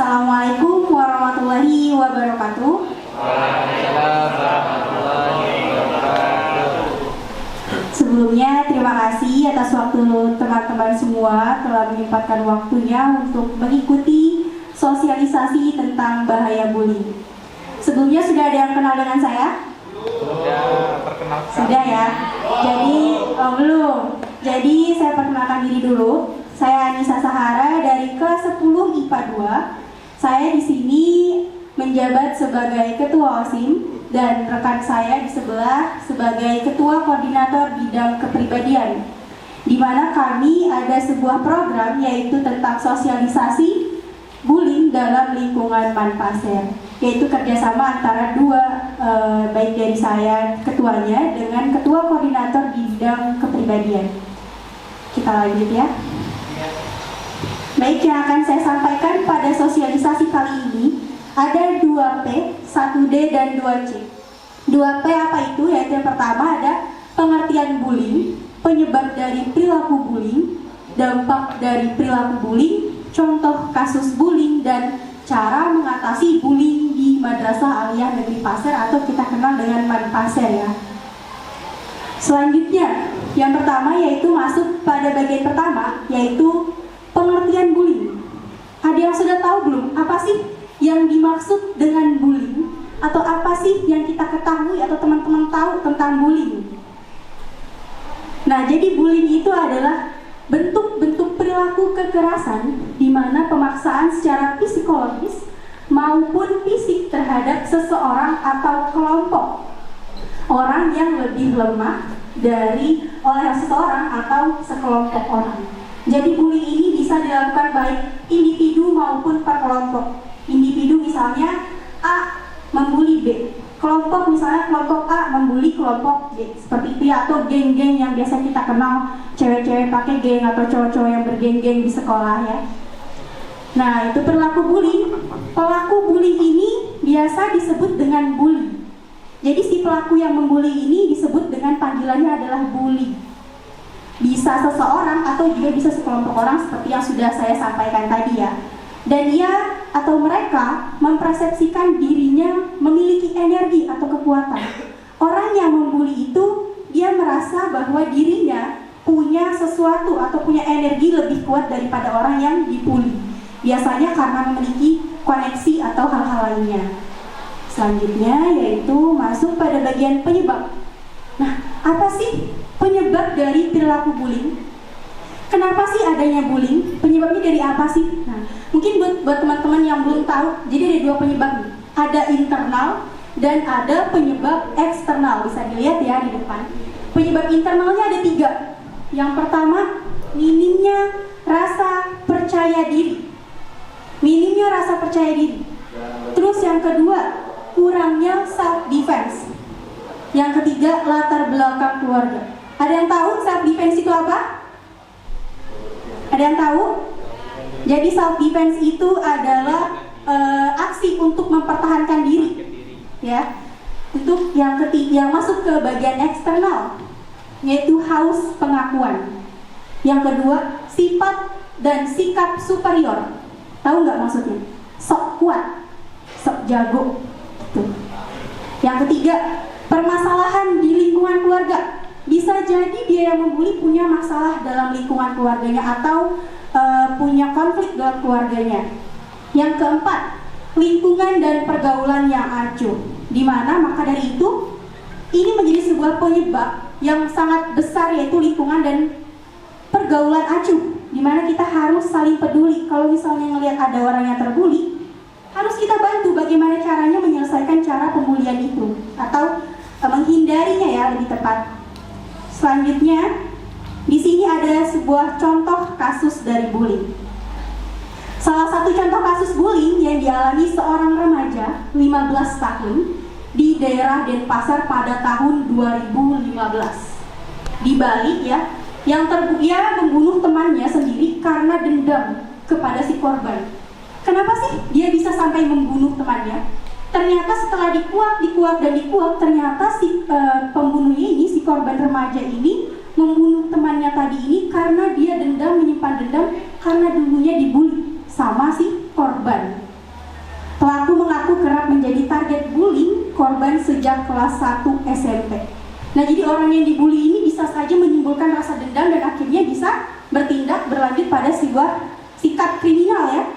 Assalamualaikum warahmatullahi wabarakatuh. Waalaikumsalam warahmatullahi wabarakatuh. Sebelumnya terima kasih atas waktu teman-teman semua telah menyempatkan waktunya untuk mengikuti sosialisasi tentang bahaya bullying. Sebelumnya sudah ada yang kenal dengan saya? Sudah perkenalkan. Sudah ya. Jadi belum. Jadi saya perkenalkan diri dulu. Saya Anissa Sahara dari kelas 10 IPA 2. Saya di sini menjabat sebagai ketua OSIM dan rekan saya di sebelah sebagai ketua koordinator bidang kepribadian. Di mana kami ada sebuah program yaitu tentang sosialisasi bullying dalam lingkungan Manpaser, yaitu kerjasama antara dua baik dari saya ketuanya dengan ketua koordinator bidang kepribadian. Kita lanjut ya. Baik, yang akan saya sampaikan pada sosialisasi kali ini ada 2P, 1D dan 2C. 2P apa itu? Yaitu yang pertama ada pengertian bullying, penyebab dari perilaku bullying, dampak dari perilaku bullying, contoh kasus bullying, dan cara mengatasi bullying di Madrasah Aliyah Negeri Pasir atau kita kenal dengan Manpaser ya. Selanjutnya, yang pertama yaitu masuk pada bagian pertama yaitu pengertian bullying. Ada yang sudah tahu belum apa sih yang dimaksud dengan bullying? Atau apa sih yang kita ketahui atau teman-teman tahu tentang bullying? Nah, jadi bullying itu adalah bentuk-bentuk perilaku kekerasan di mana pemaksaan secara psikologis maupun fisik terhadap seseorang atau kelompok orang yang lebih lemah oleh seseorang atau sekelompok orang. Jadi bullying ini bisa dilakukan baik individu maupun per kelompok. Individu misalnya A membuli B, kelompok misalnya kelompok A membuli kelompok B, seperti itu ya. Atau geng-geng yang biasa kita kenal, cewek-cewek pakai geng atau cowok-cowok yang bergeng-geng di sekolah ya. Nah, itu perilaku bullying. Pelaku bullying ini biasa disebut dengan bully. Jadi si pelaku yang membuli ini disebut dengan panggilannya adalah bully. Bisa seseorang atau juga bisa sekelompok orang seperti yang sudah saya sampaikan tadi ya. Dan dia atau mereka mempersepsikan dirinya memiliki energi atau kekuatan. Orang yang membuli itu dia merasa bahwa dirinya punya sesuatu atau punya energi lebih kuat daripada orang yang dibully. Biasanya karena memiliki koneksi atau hal-hal lainnya. Selanjutnya yaitu masuk pada bagian penyebab. Nah, apa sih penyebab dari perilaku bullying? Kenapa sih adanya bullying? Penyebabnya dari apa sih? Nah, mungkin buat teman-teman yang belum tahu, jadi ada dua penyebab nih. Ada internal dan ada penyebab eksternal. Bisa dilihat ya di depan. Penyebab internalnya ada 3. Yang pertama, minimnya rasa percaya diri. Minimnya rasa percaya diri. Terus yang kedua, kurangnya self defense. Yang ketiga, latar belakang keluarga. Ada yang tahu self defense itu apa? Ada yang tahu? Jadi self defense itu adalah aksi untuk mempertahankan diri, ya. Itu yang ketiga, yang masuk ke bagian eksternal, yaitu haus pengakuan. Yang kedua, sifat dan sikap superior. Tahu nggak maksudnya? Sok kuat, sok jago. Gitu. Yang ketiga, permasalahan di lingkungan keluarga. Bisa jadi dia yang membuli punya masalah dalam lingkungan keluarganya atau punya konflik dalam keluarganya. Yang keempat, lingkungan dan pergaulan yang acuh. Dimana maka dari itu ini menjadi sebuah penyebab yang sangat besar, yaitu lingkungan dan pergaulan acuh. Dimana kita harus saling peduli. Kalau misalnya ngelihat ada orang yang terbuli, harus kita bantu bagaimana caranya menyelesaikan cara pemulihan itu atau menghindarinya ya, lebih tepat. Selanjutnya, di sini ada sebuah contoh kasus dari bullying. Salah satu contoh kasus bullying yang dialami seorang remaja 15 tahun di daerah Denpasar pada tahun 2015 di Bali ya, yang dia membunuh temannya sendiri karena dendam kepada si korban. Kenapa sih dia bisa sampai membunuh temannya? Ternyata setelah dikuak, ternyata si pembunuhnya ini, si korban remaja ini membunuh temannya tadi ini karena dia menyimpan dendam karena dulunya dibully sama si korban. menjadi target bullying korban sejak kelas 1 SMP. Nah, jadi orang yang dibully ini bisa saja menimbulkan rasa dendam dan akhirnya bisa bertindak berlanjut pada sebuah sikap kriminal ya.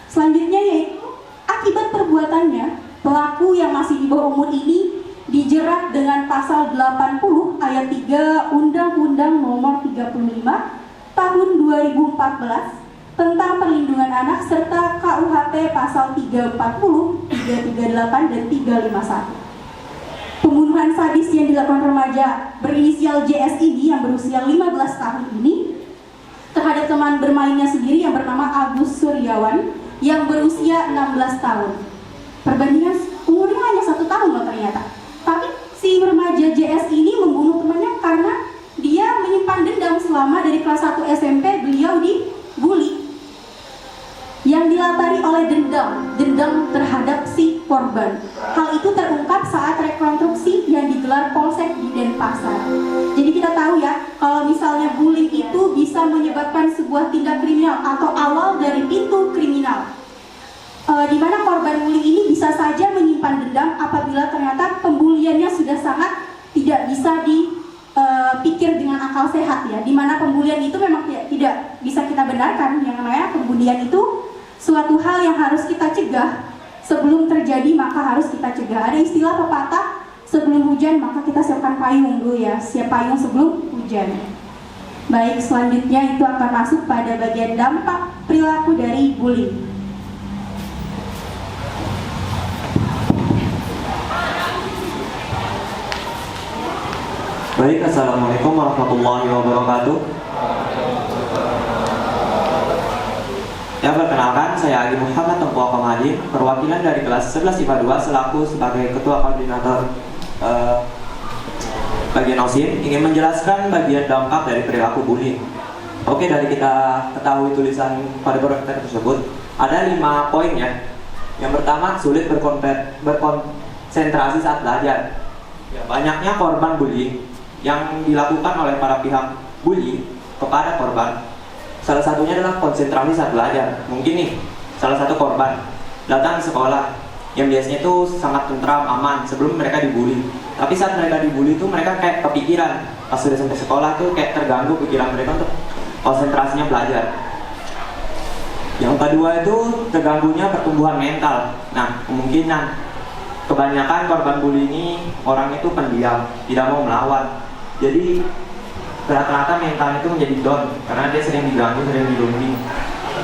Selanjutnya yaitu akibat perbuatannya, pelaku yang masih di bawah umur ini dijerat dengan pasal 80 ayat 3 Undang-Undang Nomor 35 Tahun 2014 tentang perlindungan anak serta KUHP pasal 340, 338 dan 351. Pembunuhan sadis yang dilakukan remaja berinisial JS ini yang berusia 15 tahun ini terhadap teman bermainnya sendiri yang bernama Agus Suryawan yang berusia 16 tahun. Perbandingan umurnya hanya 1 tahun loh ternyata. Tapi si remaja JS ini membunuh temannya karena dia menyimpan dendam selama dari kelas 1 SMP beliau dibully. Yang dilatari oleh dendam terhadap si korban. Hal itu terungkap saat rekonstruksi yang digelar Polsek di Denpasar. Jadi kita tahu ya, kalau misalnya bullying itu bisa menyebabkan sebuah tindak kriminal atau awal dari pintu kriminal. Di mana korban bullying ini bisa saja menyimpan dendam apabila ternyata pembuliannya sudah sangat tidak bisa dipikir dengan akal sehat ya. Di mana pembulian itu memang tidak bisa kita benarkan. Yang namanya pembulian itu suatu hal yang harus kita cegah. Sebelum terjadi maka harus kita cegah. Ada istilah pepatah, sebelum hujan maka kita siapkan payung dulu ya. Siap payung sebelum hujan. Baik, selanjutnya itu akan masuk pada bagian dampak perilaku dari bullying. Baik, Assalamualaikum warahmatullahi wabarakatuh. Ya, perkenalkan, saya Agi Muhammad Tengku Akamadi, perwakilan dari kelas 11 IPA 2 selaku sebagai Ketua Koordinator bagian OSIM, ingin menjelaskan bagian dampak dari perilaku bullying. Oke, dari kita ketahui tulisan pada proyek tersebut, ada 5 poin ya. Yang pertama, sulit berkonsentrasi saat belajar. Ya, banyaknya korban bullying yang dilakukan oleh para pihak bully kepada korban. Salah satunya adalah konsentrasi saat belajar. Mungkin nih, salah satu korban datang ke sekolah yang biasanya itu sangat tentram, aman sebelum mereka dibully. Tapi saat mereka dibully itu mereka kayak kepikiran. Pas sudah sampai sekolah tuh kayak terganggu pikiran mereka untuk konsentrasinya belajar. Yang kedua itu terganggunya pertumbuhan mental. Nah, kemungkinan kebanyakan korban bully ini orang itu pendiam, tidak mau melawan. Jadi rata-rata mental itu menjadi down karena dia sering diganggu, sering digrooming.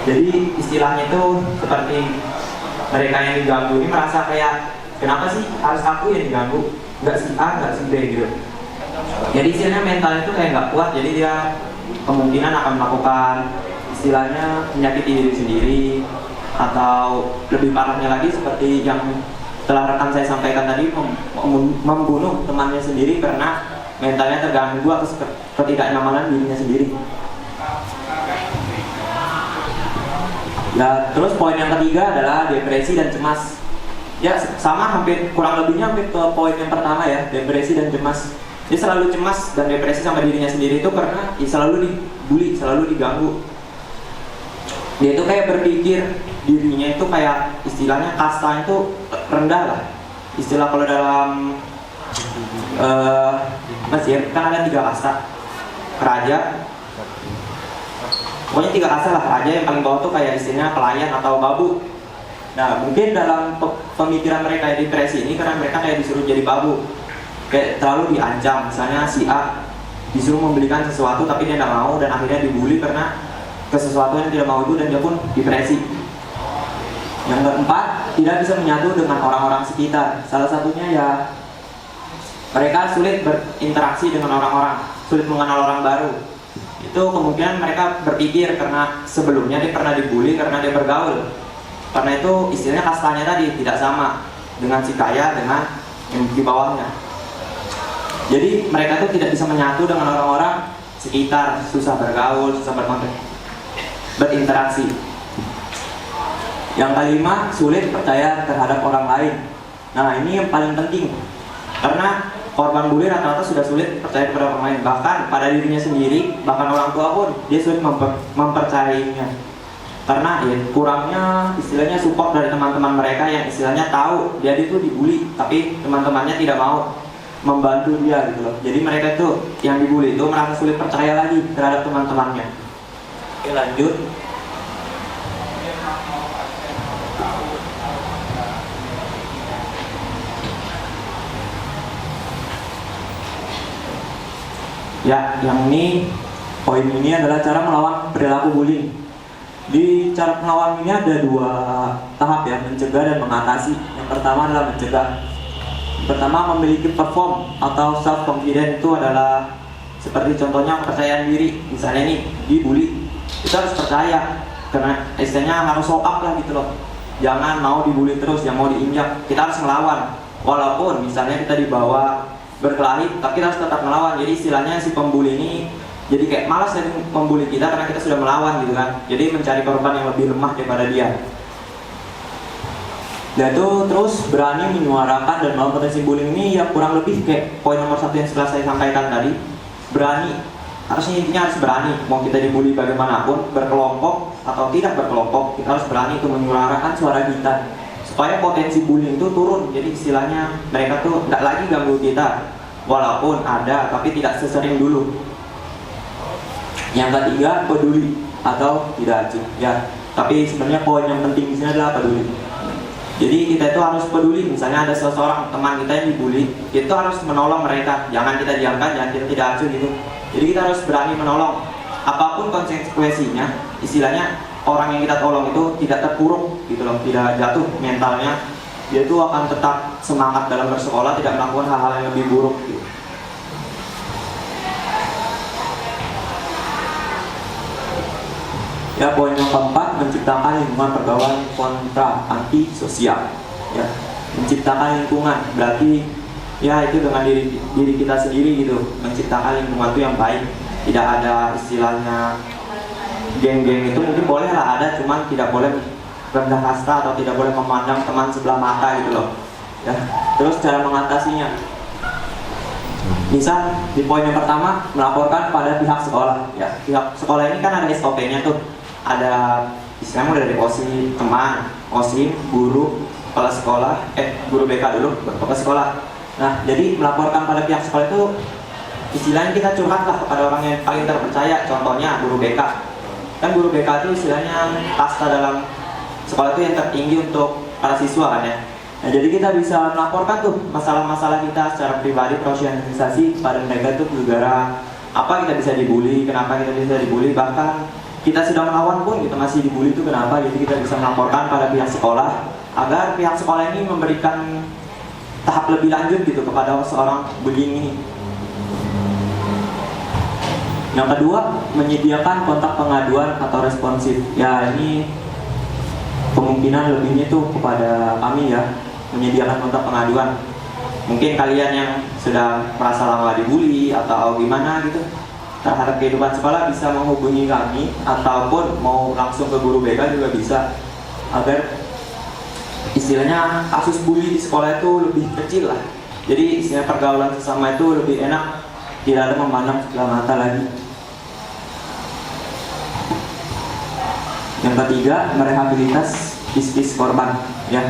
Jadi istilahnya itu seperti mereka yang diganggu ini merasa kayak, kenapa sih harus aku yang diganggu, nggak si A, nggak si B gitu. Jadi istilahnya mental itu kayak nggak kuat, jadi dia kemungkinan akan melakukan istilahnya menyakiti diri sendiri, atau lebih parahnya lagi seperti yang telah rekan saya sampaikan tadi, membunuh temannya sendiri karena mentalnya terganggu atau ketidaknyamanan dirinya sendiri. Ya, terus poin yang ketiga adalah depresi dan cemas. Ya, sama kurang lebihnya hampir ke poin yang pertama ya, depresi dan cemas. Dia selalu cemas dan depresi sama dirinya sendiri itu karena selalu dibully, selalu diganggu. Dia itu kayak berpikir dirinya itu kayak istilahnya kasta itu rendah lah. Istilah kalau dalam Mesir kan ada 3 kasta, raja, pokoknya 3 kasta lah. Raja yang paling bawah tuh kayak istilahnya pelayan atau babu. Nah, mungkin dalam pemikiran mereka yang depresi ini karena mereka kayak disuruh jadi babu, kayak terlalu diancam. Misalnya si A disuruh membelikan sesuatu tapi dia tidak mau dan akhirnya dibully karena sesuatu yang tidak mau itu, dan dia pun depresi. Yang keempat, tidak bisa menyatu dengan orang-orang sekitar. Salah satunya ya mereka sulit berinteraksi dengan orang-orang, sulit mengenal orang baru. Itu kemungkinan mereka berpikir karena sebelumnya dia pernah dibully karena dia bergaul. Karena itu istilahnya kastanya tadi tidak sama dengan si kaya dengan yang di bawahnya. Jadi mereka itu tidak bisa menyatu dengan orang-orang sekitar, susah bergaul, susah berinteraksi. Yang kelima, sulit percaya terhadap orang lain. Nah, ini yang paling penting. Karena korban bully rata-rata sudah sulit percaya kepada orang lain, bahkan pada dirinya sendiri, bahkan orang tua pun dia sulit mempercayainya. karena ya kurangnya istilahnya support dari teman-teman mereka yang istilahnya tahu dia itu dibully, tapi teman-temannya tidak mau membantu dia gitu loh. Jadi mereka itu yang dibully itu merasa sulit percaya lagi terhadap teman-temannya. Oke, lanjut. Ya, yang ini poin ini adalah cara melawan perilaku bullying. Di cara melawan ini ada dua tahap ya, mencegah dan mengatasi. Yang pertama adalah mencegah. Yang pertama, memiliki perform atau self confidence itu adalah seperti contohnya kepercayaan diri. Misalnya nih, dibully, kita harus percaya karena istilahnya harus show up lah gitu loh. Jangan mau dibully terus, jangan mau diinjak. Kita harus melawan. Walaupun misalnya kita dibawa berkelahi, tapi kita harus tetap melawan. Jadi istilahnya si pembuli ini jadi kayak malas dari membuli kita karena kita sudah melawan gitu kan. Jadi mencari korban yang lebih lemah daripada dia. Dan itu terus berani menyuarakan dan melawan potensi bullying ini ya kurang lebih kayak poin nomor 1 yang setelah saya sampaikan tadi. Berani, harusnya intinya harus berani. Mau kita dibully bagaimanapun, berkelompok atau tidak berkelompok, kita harus berani untuk menyuarakan suara kita supaya potensi bullying itu turun. Jadi istilahnya mereka tuh tidak lagi ganggu kita, walaupun ada tapi tidak sesering dulu. Yang ketiga, peduli atau tidak acuh ya. Tapi sebenarnya poin yang penting di sini adalah peduli. Jadi kita itu harus peduli. Misalnya ada seseorang teman kita yang dibully, kita harus menolong mereka. Jangan kita diamkan, jangan kita tidak acuh gitu. Jadi kita harus berani menolong. Apapun konsekuensinya, istilahnya orang yang kita tolong itu tidak terpuruk gitu loh, tidak jatuh mentalnya. Dia itu akan tetap semangat dalam bersekolah, tidak melakukan hal-hal yang lebih buruk gitu. Ya, poin yang keempat, menciptakan lingkungan pergaulan kontra anti sosial. Ya, menciptakan lingkungan berarti ya itu dengan diri kita sendiri gitu, menciptakan lingkungan itu yang baik. Tidak ada istilahnya geng-geng itu mungkin boleh lah ada, cuman tidak boleh rendah kasta atau tidak boleh memandang teman sebelah mata gitu loh. Ya, terus cara mengatasinya. Misal di poin yang pertama, melaporkan pada pihak sekolah. Ya, pihak sekolah ini kan ada SOP-nya tuh. Ada istilahnya dari OSIS, teman, OSIS, guru, kepala sekolah, guru BK dulu, kepala sekolah. Nah, jadi melaporkan pada pihak sekolah itu istilahnya kita curhat lah kepada orang yang paling terpercaya. Contohnya guru BK. Kan guru BK itu istilahnya kasta dalam sekolah itu yang tertinggi untuk para siswa kan ya. Nah, jadi kita bisa melaporkan tuh masalah-masalah kita secara pribadi, sosialisasi pada mereka itu gara-gara apa kita bisa dibully, kenapa kita bisa dibully, bahkan kita sudah melawan pun kita masih dibully itu kenapa. Jadi kita bisa melaporkan pada pihak sekolah agar pihak sekolah ini memberikan tahap lebih lanjut gitu kepada seorang bullying ini. Yang kedua, menyediakan kontak pengaduan atau responsif. Ya, ini kemungkinan lebihnya tuh kepada kami ya, menyediakan kontak pengaduan. Mungkin kalian yang sudah merasa lama dibully atau gimana gitu terhadap kehidupan sekolah bisa menghubungi kami, ataupun mau langsung ke guru BK juga bisa, agar istilahnya kasus bully di sekolah itu lebih kecil lah. Jadi istilah pergaulan sesama itu lebih enak, tidak ada memandang sebelah mata lagi. Yang ketiga, merehabilitas bis korban ya.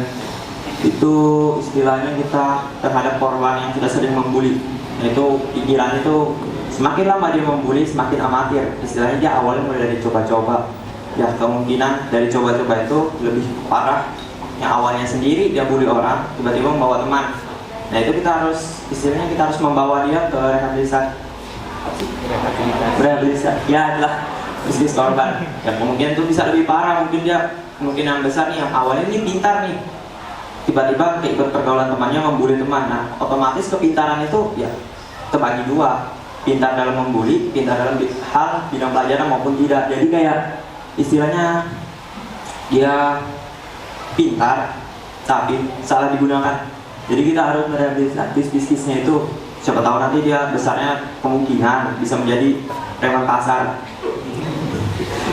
Itu istilahnya kita terhadap korban yang sudah sering membuli. Itu pikiran itu semakin lama dia membuli semakin amatir. Istilahnya dia awalnya mulai dari coba-coba. Ya, kemungkinan dari coba-coba itu lebih parah. Yang awalnya sendiri dia bully orang, tiba-tiba membawa teman. Nah, itu kita harus istilahnya kita harus membawa dia ke rehabilitasi. Ya adalah bisnis korban. Ya, kemungkinan itu bisa lebih parah. Mungkin dia kemungkinan besar nih yang awalnya ini pintar nih, tiba-tiba ikut pergaulan temannya membuli teman. Nah, otomatis kepintaran itu ya terbagi dua, pintar dalam membuli, pintar dalam hal bidang pelajaran maupun tidak. Jadi kayak istilahnya dia pintar tapi salah digunakan. Jadi kita harus merehabilitasi bisnisnya itu. Siapa tahu nanti dia besarnya kemungkinan bisa menjadi preman pasar.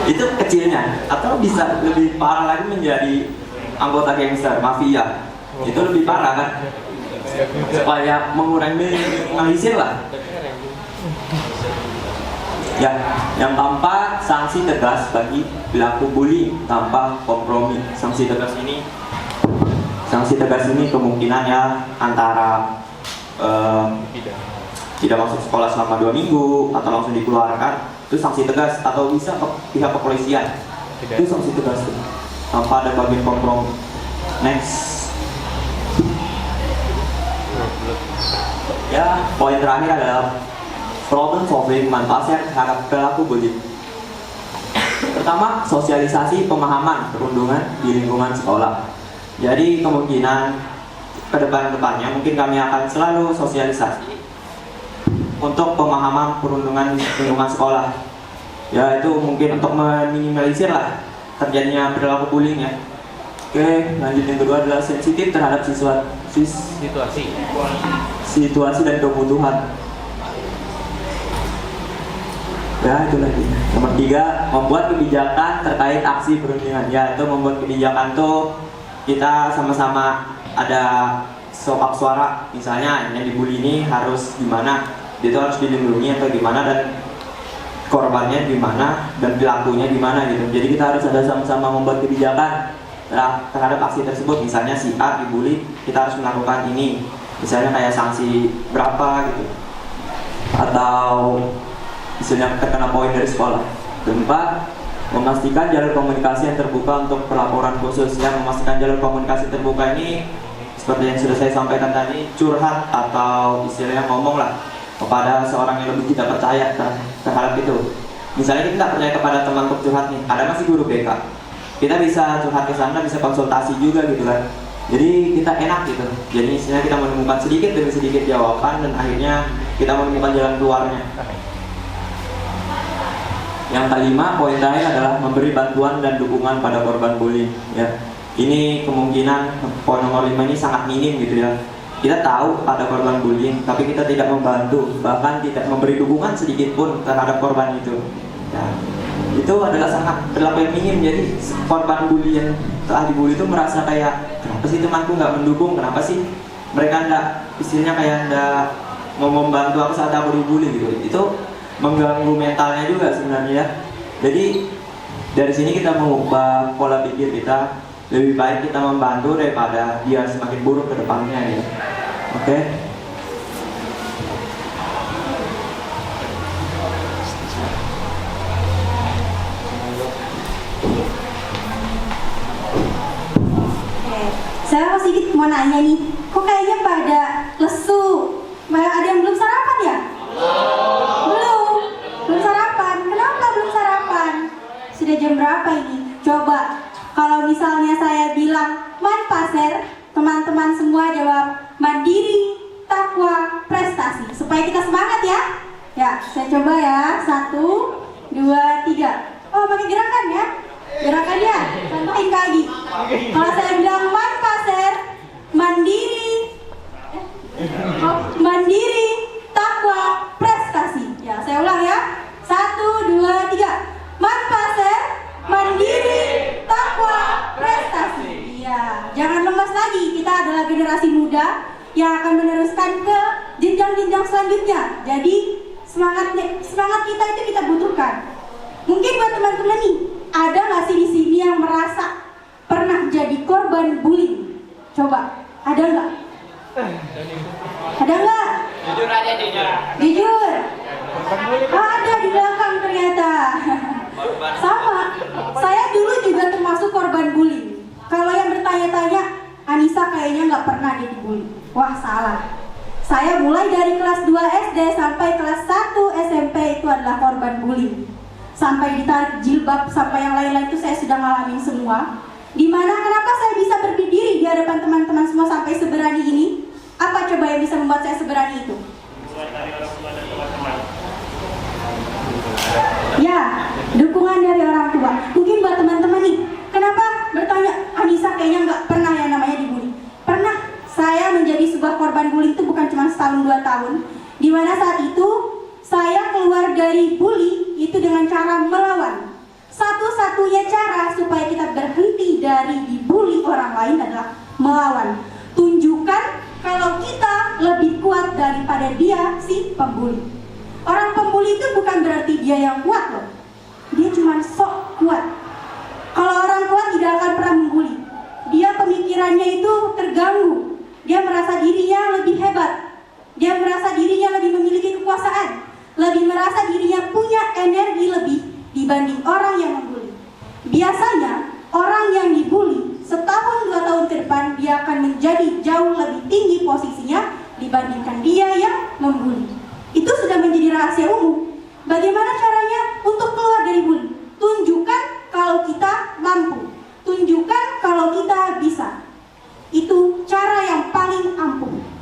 Itu kecilnya, atau bisa lebih parah lagi menjadi anggota gangster, mafia. Itu lebih parah kan? Supaya mengurangi minimalisir lah. Ya, yang keempat, sanksi tegas bagi pelaku bullying tanpa kompromi. Sanksi tegas ini kemungkinan ya antara tidak masuk sekolah selama 2 minggu atau langsung dikeluarkan, itu sanksi tegas, atau bisa ke pihak kepolisian. Itu sanksi tegas tuh, tanpa ada bagian kompromi. Next. Ya, poin terakhir adalah problem solving manfaat terhadap pelaku bullying. Pertama, sosialisasi pemahaman perundungan di lingkungan sekolah. Jadi kemungkinan ke depannya mungkin kami akan selalu sosialisasi untuk pemahaman perundungan di lingkungan sekolah. Ya, itu mungkin untuk meminimalisir lah terjadinya perilaku bullying ya. Oke, lanjut yang kedua adalah sensitif terhadap situasi dan kebutuhan. Ya, itu lagi. Nomor 3, membuat kebijakan terkait aksi perundungan. Ya, itu membuat kebijakan tuh kita sama-sama ada sopak suara. Misalnya yang dibully ini harus gimana, dia itu harus dilindungi atau gimana, dan korbannya gimana dan pelakunya gimana gitu. Jadi kita harus ada sama-sama membuat kebijakan terhadap aksi tersebut. Misalnya si A dibully, kita harus melakukan ini. Misalnya kayak sanksi berapa gitu, atau misalnya terkena poin dari sekolah. Keempat, memastikan jalur komunikasi yang terbuka untuk pelaporan khusus. Yang memastikan jalur komunikasi terbuka ini seperti yang sudah saya sampaikan tadi, curhat atau istilahnya ngomong lah kepada seorang yang lebih kita percaya terhadap itu. Misalnya kita tidak percaya kepada teman untuk curhat nih, ada masih guru BK, kita bisa curhat ke sana, bisa konsultasi juga gitu kan. Jadi kita enak gitu. Jadi istilahnya kita menemukan sedikit demi sedikit jawaban, dan akhirnya kita menemukan jalan keluarnya. Yang kelima, poin terakhir adalah memberi bantuan dan dukungan pada korban bullying. Ya, ini kemungkinan poin nomor 5 ini sangat minim gitu ya. Kita tahu ada korban bullying, tapi kita tidak membantu, bahkan tidak memberi dukungan sedikit pun terhadap korban itu. Ya, itu adalah sangat berlaku yang minim. Jadi korban bully yang telah dibully itu merasa kayak, kenapa sih temanku nggak mendukung, kenapa sih mereka nggak, istilahnya kayak nggak mau membantu aku saat aku dibully gitu. Itu mengganggu mentalnya juga sebenarnya ya. Jadi dari sini kita mengubah pola pikir kita, lebih baik kita membantu daripada dia semakin buruk ke depannya ya. Oke. Saya masih sedikit mau nanya nih, kok kayaknya pada lesu? Ada yang belum sarapan ya? Belum sarapan. Kenapa belum sarapan? Sudah jam berapa ini? Coba, kalau misalnya saya bilang Manpaser, teman-teman semua jawab mandiri, takwa, prestasi. Supaya kita semangat ya. Ya, saya coba ya. 1, 2, 3. Oh, pakai gerakan ya? Gerakannya, contohin lagi. Kalau saya bilang Manpaser, mandiri, mandiri, takwa, prestasi. Ya, saya ulang ya. 1, 2, 3. Manpaser, mandiri, takwa, prestasi. Iya, jangan lemas lagi. Kita adalah generasi muda yang akan meneruskan ke jenjang-jenjang selanjutnya. Jadi semangat kita itu kita butuhkan. Mungkin buat teman-teman nih, ada nggak sih di sini yang merasa pernah jadi korban bullying? Coba, ada nggak? Ada nggak? Jujur aja, Jujur. Ada di belakang ternyata. Sama. Saya dulu juga termasuk korban bullying. Kalau yang bertanya-tanya, Anissa kayaknya nggak pernah dia dibully. Wah, salah. Saya mulai dari kelas 2 SD sampai kelas 1 SMP itu adalah korban bullying. Sampai ditarik jilbab, sampai yang lain-lain itu saya sudah ngalamin semua. Dimana kenapa saya bisa berdiri di hadapan teman-teman semua sampai seberani ini? Apa coba yang bisa membuat saya seberani itu? Ya, dukungan dari orang tua. Mungkin buat teman-teman nih, kenapa bertanya, Anissa kayaknya nggak pernah yang namanya dibully? Pernah. Saya menjadi sebuah korban bullying itu bukan cuma setahun 2 tahun. Dimana saat itu saya keluar dari bully itu dengan cara melawan. Satu-satunya cara supaya kita berhenti dari dibully orang lain adalah melawan. Tunjukkan kalau kita lebih kuat daripada dia si pembuli. Orang pembuli itu bukan berarti dia yang kuat loh. Dia cuma sok kuat. Kalau orang kuat tidak akan pernah membuli. Dia pemikirannya itu terganggu. Dia merasa dirinya lebih hebat. Dia merasa dirinya lebih memiliki kekuasaan. Lebih merasa dirinya punya energi lebih dibanding orang yang membuli. Biasanya orang yang dibuli setahun 2 tahun ke depan dia akan menjadi jauh lebih tinggi posisinya dibandingkan dia yang membuli. Itu sudah menjadi rahasia umum. Bagaimana caranya untuk keluar dari bully? Tunjukkan kalau kita mampu. Tunjukkan kalau kita bisa. Itu cara yang paling ampuh.